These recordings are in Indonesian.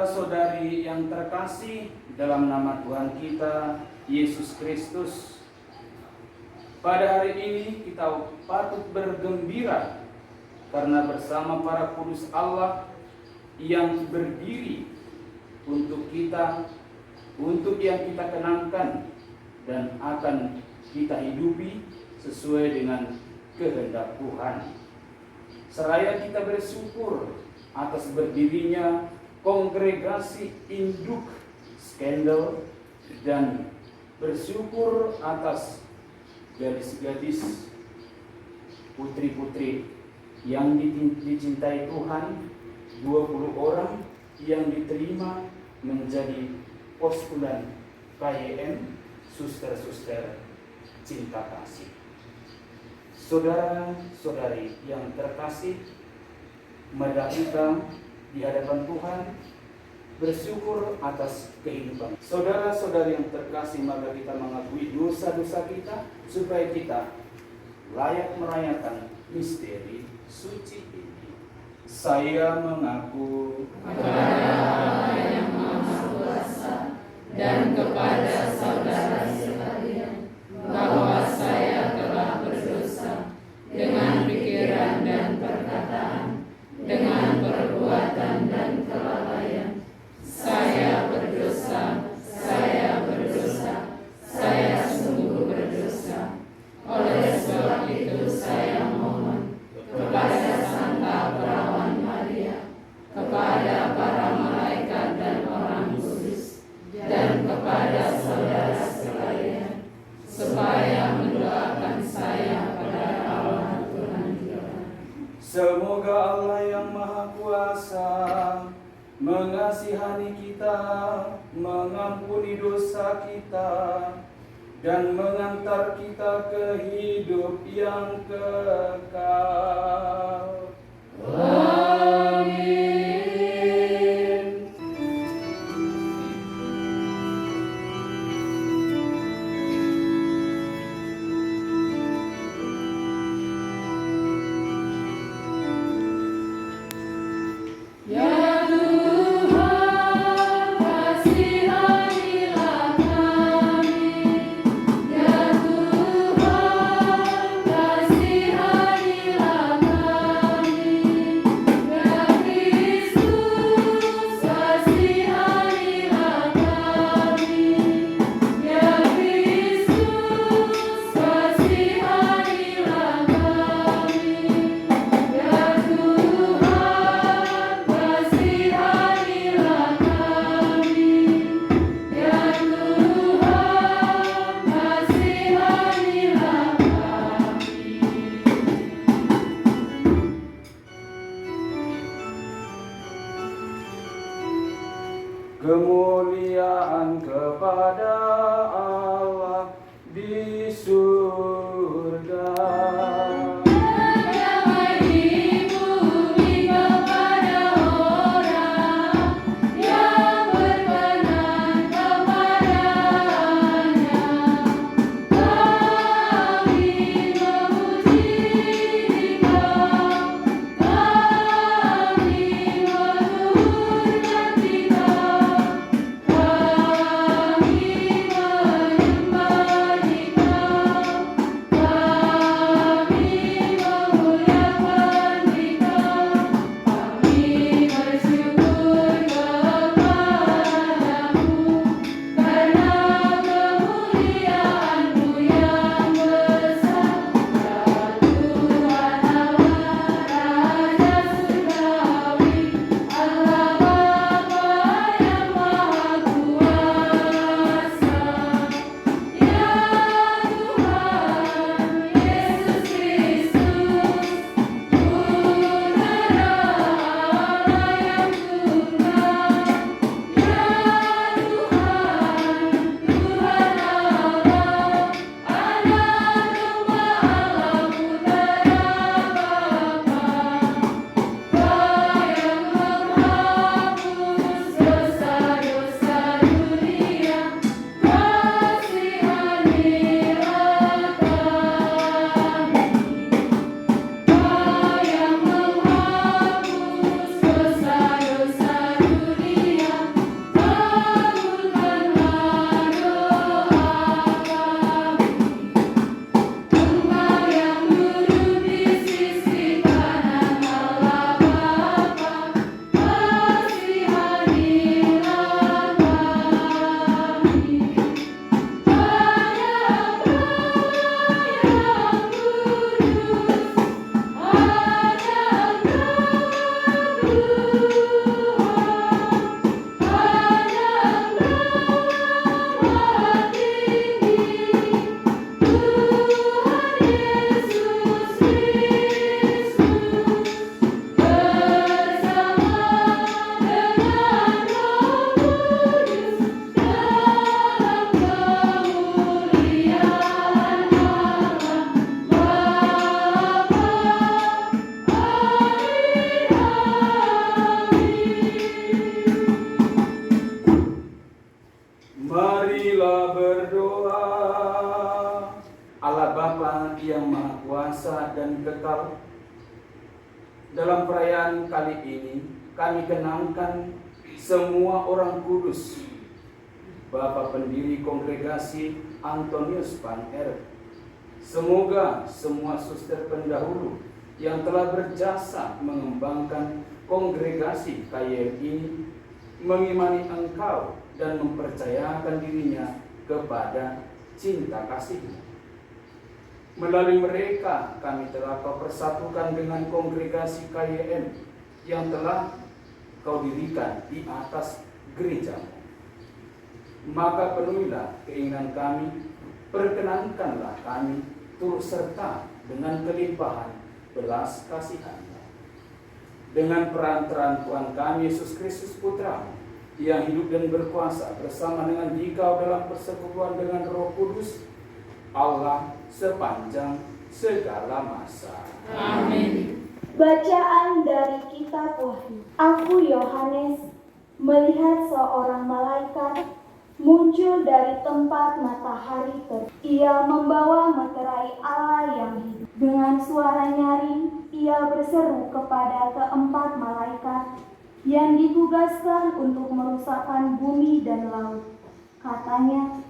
Saudara-saudari yang terkasih dalam nama Tuhan kita Yesus Kristus, pada hari ini kita patut bergembira karena bersama para kudus Allah yang berdiri untuk kita, untuk yang kita kenangkan dan akan kita hidupi sesuai dengan kehendak Tuhan. Seraya kita bersyukur atas berdirinya kongregasi induk Skandal dan bersyukur atas gadis-gadis, putri-putri yang dicintai Tuhan, 20 orang yang diterima menjadi postulan KYM, suster-suster cinta kasih. Saudara-saudari yang terkasih, mari kita di hadapan Tuhan bersyukur atas kehidupan. Saudara-saudari yang terkasih, maka kita mengakui dosa-dosa kita supaya kita layak merayakan misteri suci ini. Saya mengaku kepada Allah yang Maha Kuasa dan kepada saudara sekalian bahwa saya telah berdosa dengan pikiran dan perkataan, dengan perbuatan dan kelalaian. Saya berdosa, saya sungguh berdosa. Oleh sebab itu saya mohon kepada Santa Perawan Maria, kepada para malaikat dan orang kudus, dan kepada saudara sekalian, supaya mendoakan saya pada Allah Tuhan kita. Semoga Allah yang Maha Kuasa mengasihani kita, mengampuni dosa kita, dan mengantar kita ke hidup yang kekal. Amin. Kemuliaan kepada Allah di surga. Damai di bumi kepada orang yang berkenan kepada-Nya. Kami memuji Dikau, kami meluhurkan Dikau, kami masa dan kekal. Dalam perayaan kali ini, kami kenangkan semua orang kudus, Bapak pendiri kongregasi Antonius Van R. Semoga semua suster pendahulu yang telah berjasa mengembangkan kongregasi KYM ini mengimani Engkau dan mempercayakan dirinya kepada cinta kasih-Mu. Melalui mereka kami telah Kau persatukan dengan kongregasi KYM yang telah Kau dirikan di atas gereja-Mu. Maka penuhilah keinginan kami, perkenankanlah kami turut serta dengan kelimpahan belas kasihan-Mu. Dengan perantaraan Tuhan kami Yesus Kristus Putra-Mu yang hidup dan berkuasa bersama dengan Dikau dalam persekutuan dengan Roh Kudus, Allah sepanjang segala masa. Amin. Bacaan dari Kitab Wahyu. Aku Yohanes melihat seorang malaikat muncul dari tempat matahari terbit. Ia membawa meterai Allah yang hidup. Dengan suara nyaring, ia berseru kepada keempat malaikat yang ditugaskan untuk merusakkan bumi dan laut. Katanya,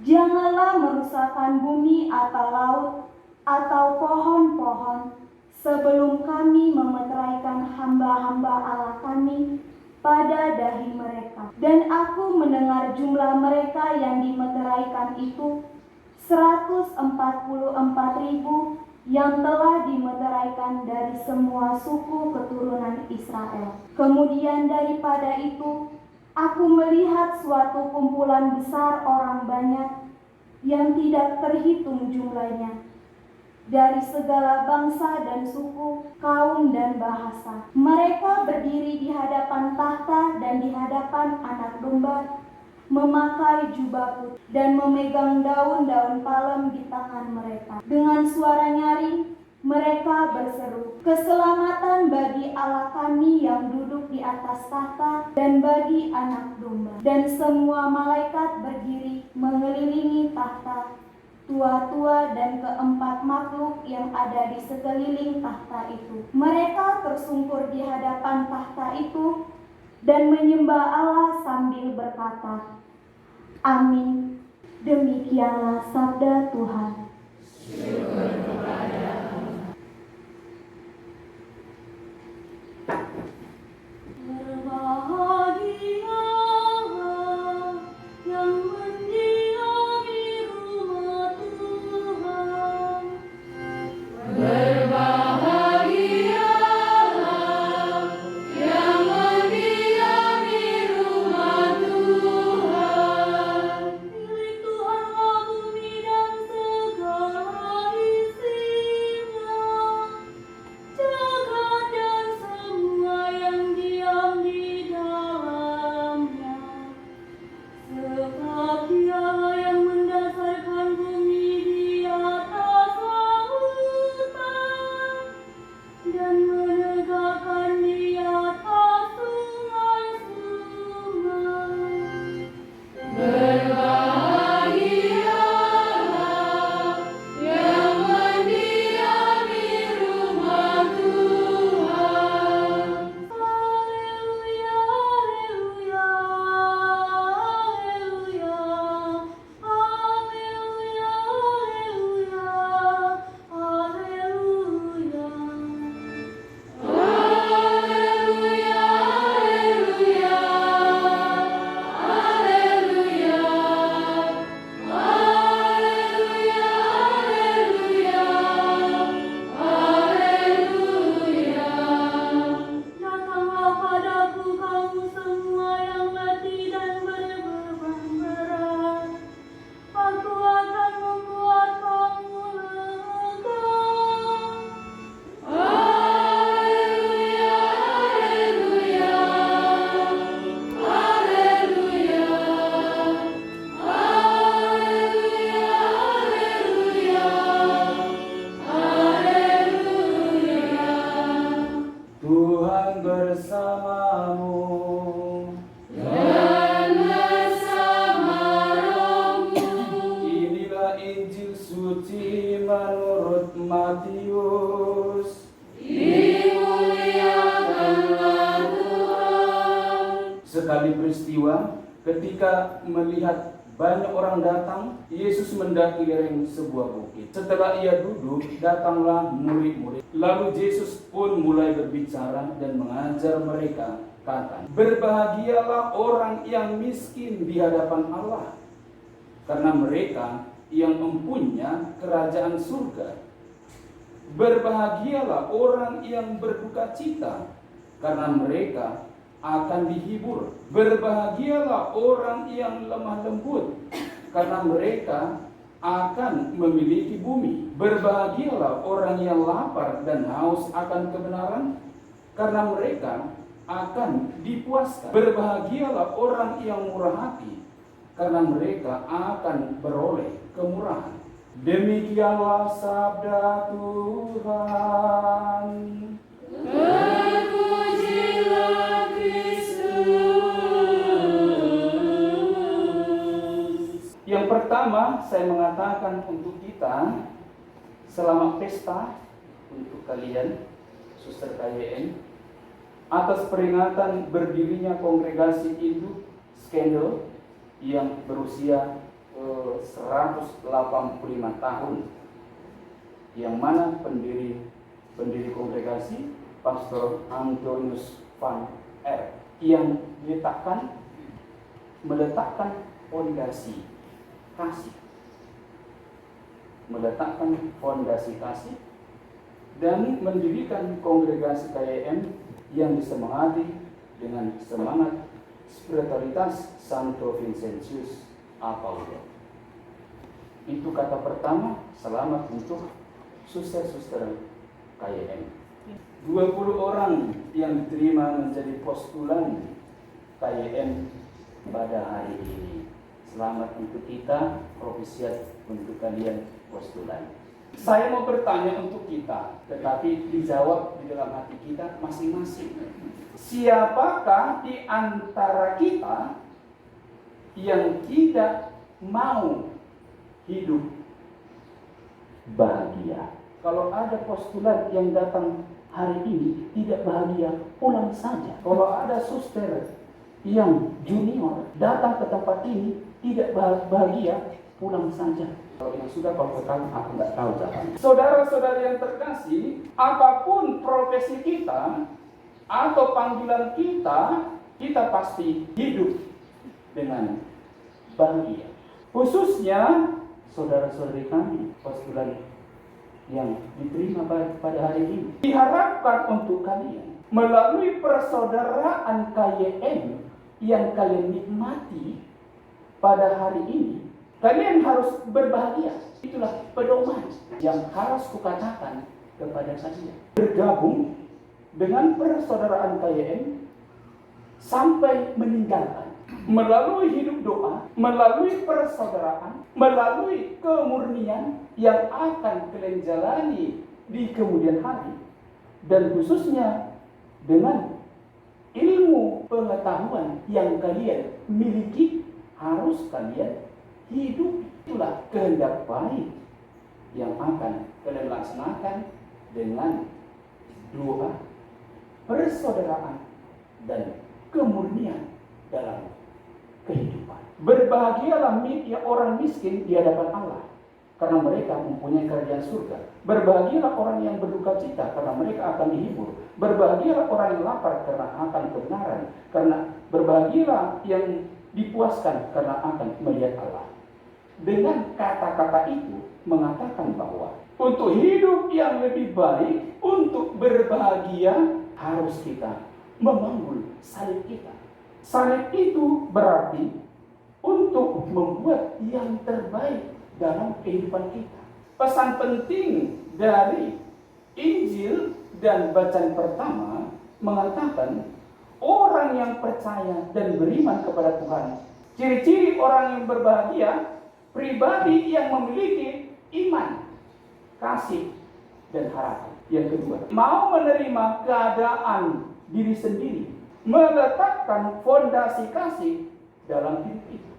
janganlah merusakkan bumi atau laut atau pohon-pohon sebelum kami memeteraikan hamba-hamba Allah kami pada dahi mereka. Dan aku mendengar jumlah mereka yang dimeteraikan itu 144.000 yang telah dimeteraikan dari semua suku keturunan Israel. Kemudian daripada itu, aku melihat suatu kumpulan besar orang banyak yang tidak terhitung jumlahnya, dari segala bangsa dan suku, kaum dan bahasa. Mereka berdiri di hadapan tahta dan di hadapan Anak Domba, memakai jubah putih dan memegang daun-daun palem di tangan mereka. Dengan suara nyaring, mereka berseru, "Keselamatan bagi Allah kami yang duduk di atas tahta dan bagi Anak Domba." Dan semua malaikat berdiri mengelilingi tahta, tua-tua dan keempat makhluk yang ada di sekeliling tahta itu. Mereka tersungkur di hadapan tahta itu dan menyembah Allah sambil berkata, "Amin." Demikianlah sabda Tuhan. Berbahagialah yang mendiami rumah Tuhan. Berbahagialah yang mendiami rumah Tuhan. Milik Tuhanlah bumi dan segala isi. Sekali peristiwa, ketika melihat banyak orang datang, Yesus mendaki lereng sebuah bukit. Setelah ia duduk, datanglah murid-murid. Lalu Yesus pun mulai berbicara dan mengajar mereka, kata, "Berbahagialah orang yang miskin di hadapan Allah, karena mereka yang mempunyai kerajaan surga. Berbahagialah orang yang berduka cita, karena mereka akan dihibur. Berbahagialah orang yang lemah lembut, karena mereka akan memiliki bumi. Berbahagialah orang yang lapar dan haus akan kebenaran, karena mereka akan dipuaskan. Berbahagialah orang yang murah hati, karena mereka akan beroleh kemurahan." Demikianlah sabda Tuhan. Terpujilah Kristus. Yang pertama saya mengatakan untuk kita, selamat pesta untuk kalian, Suster KYN, atas peringatan berdirinya Kongregasi Induk Skandal yang berusia 185 tahun, yang mana pendiri kongregasi Pastor Antonius van R yang meletakkan fondasi kasih dan mendirikan kongregasi KYM yang disemangati dengan semangat spiritualitas Santo Vincentius Apaulo. Itu kata pertama, selamat untuk suster-suster KYM. 20 orang yang diterima menjadi postulan KYM pada hari ini. Selamat untuk kita, propisiat untuk kalian postulan. Saya mau bertanya untuk kita, tetapi dijawab di dalam hati kita masing-masing. Siapakah di antara kita yang tidak mau hidup bahagia? Kalau ada postulan yang datang hari ini tidak bahagia, pulang saja. Kalau ada suster yang junior datang ke tempat ini tidak bahagia, pulang saja. Kalau yang sudah kompeten, aku nggak tahu jawabannya. Saudara-saudara yang terkasih, apapun profesi kita atau panggilan kita, kita pasti hidup dengan bahagia. Khususnya saudara-saudari kami, postulan yang diterima pada hari ini. Diharapkan untuk kalian, melalui persaudaraan KYM yang kalian nikmati pada hari ini, kalian harus berbahagia. Itulah pedoman yang harus kukatakan kepada kalian. Bergabung dengan persaudaraan KYM sampai meninggalkan. Melalui hidup doa, melalui persaudaraan, melalui kemurnian yang akan kalian jalani di kemudian hari, dan khususnya dengan ilmu pengetahuan yang kalian miliki, harus kalian hidup. Itulah kehendak baik yang akan kalian laksanakan dengan doa, persaudaraan, dan kemurnian dalam kehidupan. Berbahagialah orang miskin di hadapan Allah, karena mereka mempunyai kerajaan surga. Berbahagialah orang yang berduka cita, karena mereka akan dihibur. Berbahagialah orang yang lapar, karena akan kebenaran. Karena berbahagialah yang dipuaskan, karena akan melihat Allah. Dengan kata-kata itu mengatakan bahwa untuk hidup yang lebih baik, untuk berbahagia, harus kita memanggul salib kita. Salib itu berarti untuk membuat yang terbaik dalam kehidupan kita. Pesan penting dari Injil dan bacaan pertama mengatakan orang yang percaya dan beriman kepada Tuhan. Ciri-ciri orang yang berbahagia, pribadi yang memiliki iman, kasih, dan harapan. Yang kedua, mau menerima keadaan diri sendiri, meletakkan fondasi kasih dalam hidup itu.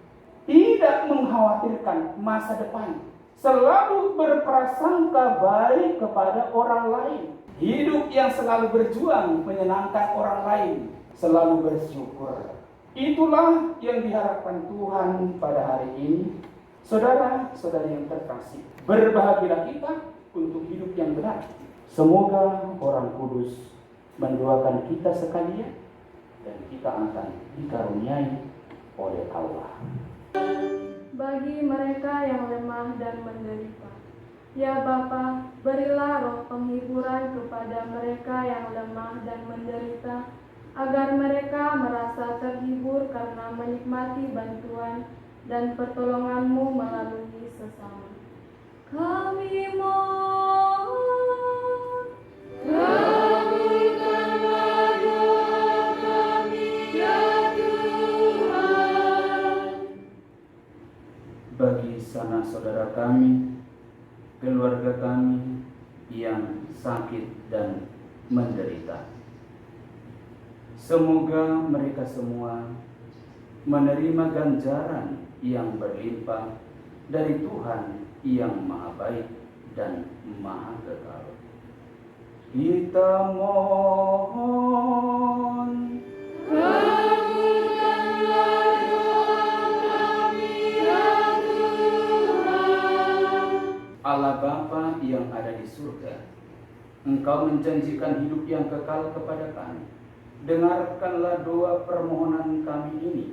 Tidak mengkhawatirkan masa depan, selalu berprasangka baik kepada orang lain. Hidup yang selalu berjuang menyenangkan orang lain, selalu bersyukur Itulah yang diharapkan Tuhan pada hari ini. Saudara-saudari yang terkasih, berbahagialah kita untuk hidup yang benar. Semoga Orang Kudus mendoakan kita sekalian dan kita akan dikaruniai oleh Allah. Bagi mereka yang lemah dan menderita, ya Bapa, berilah roh penghiburan kepada mereka yang lemah dan menderita, agar mereka merasa terhibur karena menikmati bantuan dan pertolongan-Mu melalui sesama. Kami mohon, kabulkanlah doa kami, ya Tuhan. Bagi sanak saudara kami, keluarga kami yang sakit dan menderita, semoga mereka semua menerima ganjaran yang berlimpah dari Tuhan yang Maha Baik dan Maha Kekal. Kita mohon, Kabulkanlah doa kami, ya Tuhan. Allah Bapa yang ada di surga, Engkau menjanjikan hidup yang kekal kepada kami. Dengarkanlah doa permohonan kami ini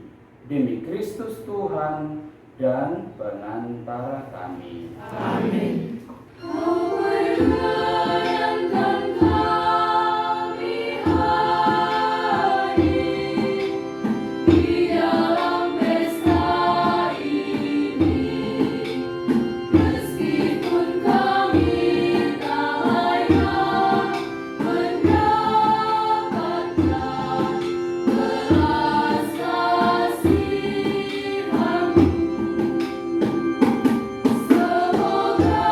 demi Kristus Tuhan dan pengantara kami. Amin. Kau meringankan kami hari di dalam pesta ini, meskipun kami tak layak mendapatkan belas kasihan-Mu. Semoga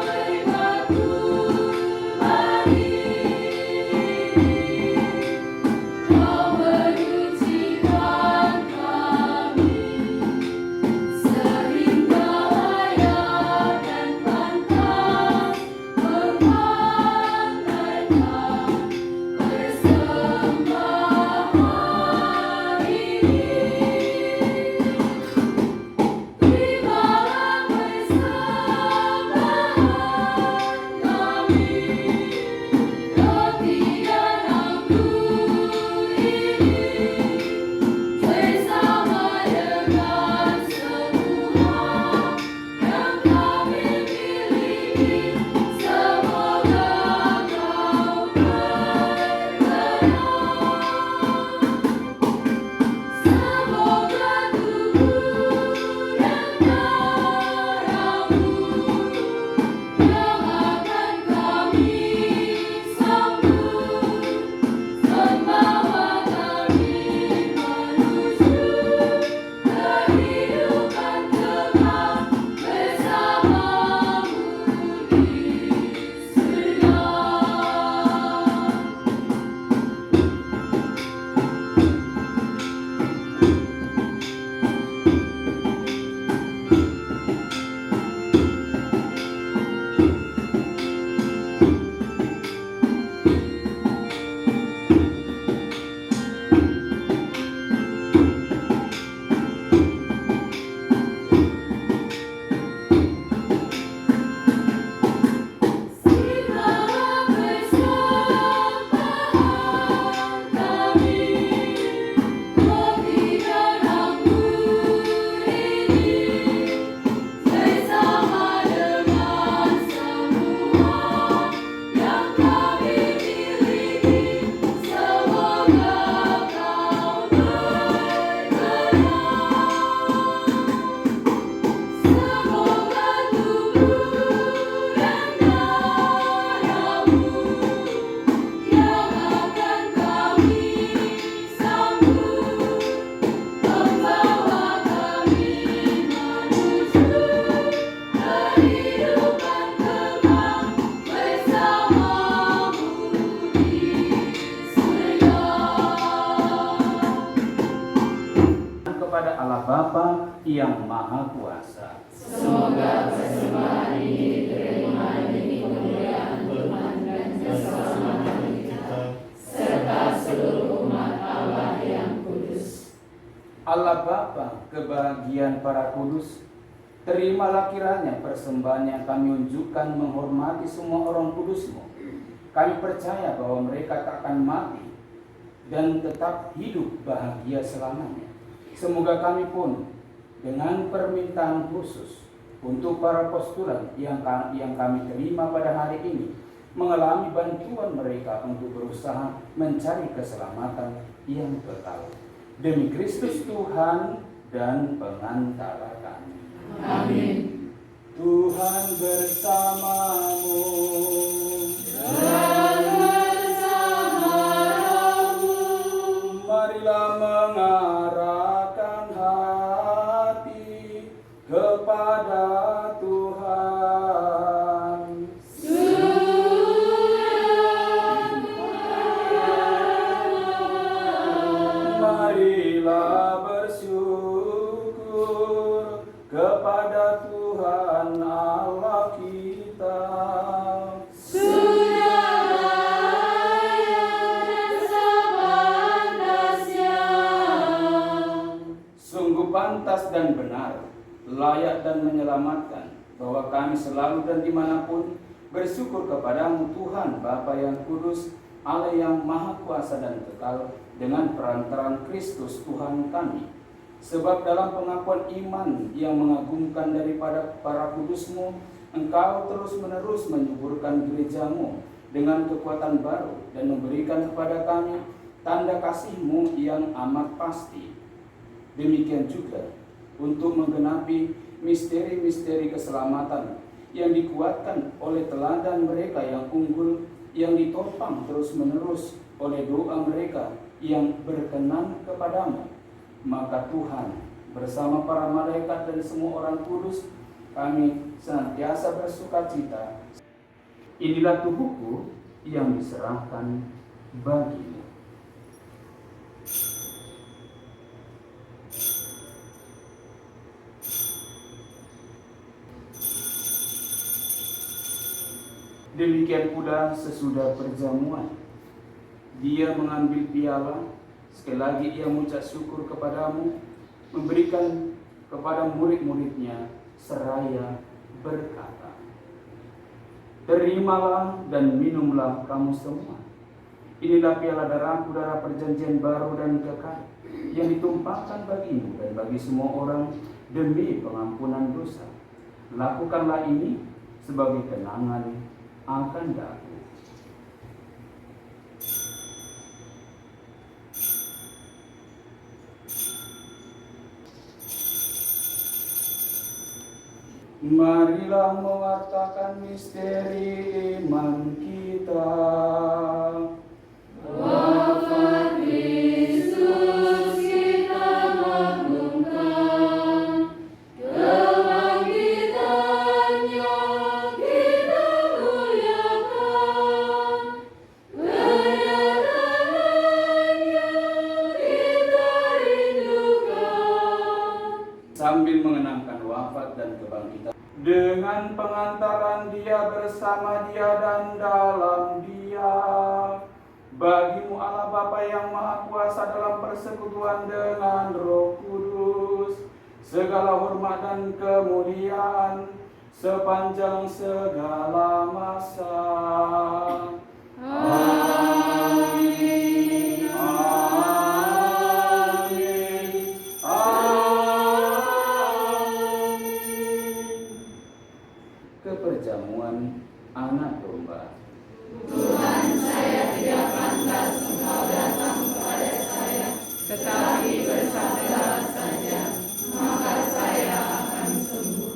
berkat Tuhan ini Kau menyucikan kami, sehingga layak dan pantas menghantarkan persembahan ini. Terimalah persembahan kami, roti dan anggur ini, bersama dengan semua yang kami miliki. Semoga Kau berkenan. Semoga tubuh dan darah-Mu yang akan kami sambut, membawa kami menuju kehidupan kekal bersama-Mu di surga. Terimalah persembahan kami, roti dan anggur ini, bersama dengan semua yang kami miliki. Semoga Kau berkenan. Semoga tubuh dan darah-Mu yang akan kami sambut, membawa kami menuju kehidupan kekal bersama-Mu di surga. Kepada Allah Bapa yang Maha Kuasa, Semoga persembahan ini diterima demi kemuliaan Tuhan dan keselamatan kita, serta seluruh umat Allah yang kudus. Allah Bapa, kebahagiaan para kudus, terimalah kiranya persembahan yang kami unjukkan menghormati semua orang kudus-Mu. Kami percaya bahwa mereka tak akan mati dan tetap hidup bahagia selamanya. Semoga kami pun dengan permintaan khusus untuk para postulan yang kami terima pada hari ini, mengalami bantuan mereka untuk berusaha mencari keselamatan yang kekal. Demi Kristus Tuhan dan pengantara kami. Amin. Tuhan bersamamu. Dan bersama-Mu. Marilah mengarahkan hati kepada Tuhan. Marilah bersyukur kepada Tuhan Allah kita. Sungguh pantas dan benar, layak dan menyelamatkan, bahwa kami selalu dan dimanapun bersyukur kepadamu Tuhan Bapa yang kudus, Allah yang maha kuasa dan kekal, dengan perantaraan Kristus Tuhan kami. Sebab dalam pengakuan iman yang mengagumkan daripada para kudus-Mu, Engkau terus-menerus menyuburkan gereja-Mu dengan kekuatan baru dan memberikan kepada kami tanda kasih-Mu yang amat pasti. Demikian juga untuk menggenapi misteri-misteri keselamatan yang dikuatkan oleh teladan mereka yang unggul, yang ditopang terus-menerus oleh doa mereka yang berkenan kepadamu. Maka Tuhan bersama para malaikat dan semua orang kudus, kami senantiasa bersukacita. Inilah tubuhku yang diserahkan bagimu. Demikian pula sesudah perjamuan, dia mengambil piala, sekali lagi ia mengucap syukur kepadamu, memberikan kepada murid-muridnya, seraya berkata, terimalah dan minumlah kamu semua. Inilah piala darahku, darah perjanjian baru dan kekal, yang ditumpahkan bagimu dan bagi semua orang demi pengampunan dosa. Lakukanlah ini sebagai kenangan akan aku. Marilah mewartakan misteri iman kita. Wafat Kristus kita maklumkan, kebangkitannya kita muliakan, kedatangannya kita rindukan. Sambil mengenangkan wafat dan kebangkitan, dengan pengantaran dia, bersama dia dan dalam dia, bagimu Allah Bapa yang maha kuasa dalam persekutuan dengan Roh Kudus, segala hormat dan kemuliaan sepanjang segala masa. Amin. Amin. Keperjamuan anak domba. Tuhan, saya tidak pantas Engkau datang kepada saya, tetapi bersabdalah saja, maka saya akan sembuh.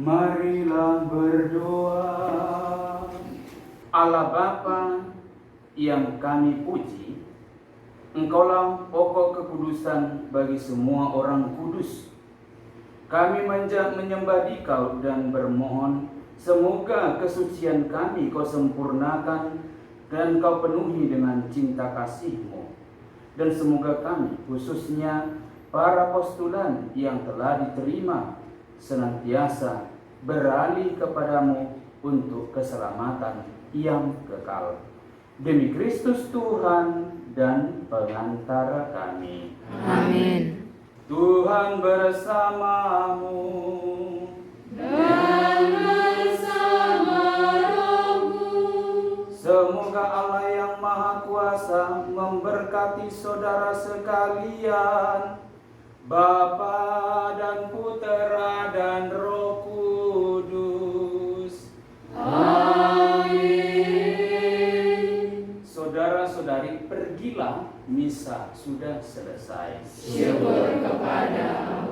Marilah berdoa. Allah Bapa yang kami puji, Engkaulah pokok kekudusan bagi semua orang kudus. Kami menyembah Dikau dan bermohon, semoga kesucian kami Kau sempurnakan dan Kau penuhi dengan cinta kasih-Mu. Dan semoga kami, khususnya para postulan yang telah diterima, senantiasa beralih kepadamu untuk keselamatan yang kekal. Demi Kristus Tuhan dan pengantara kami. Amin. Tuhan bersamamu. Dan bersama rohmu. Semoga Allah yang Maha Kuasa memberkati saudara sekalian, Bapa dan Putera dan Roh Kudus. Amin. Saudara-saudari, pergilah, misa sudah selesai. Syukur kepada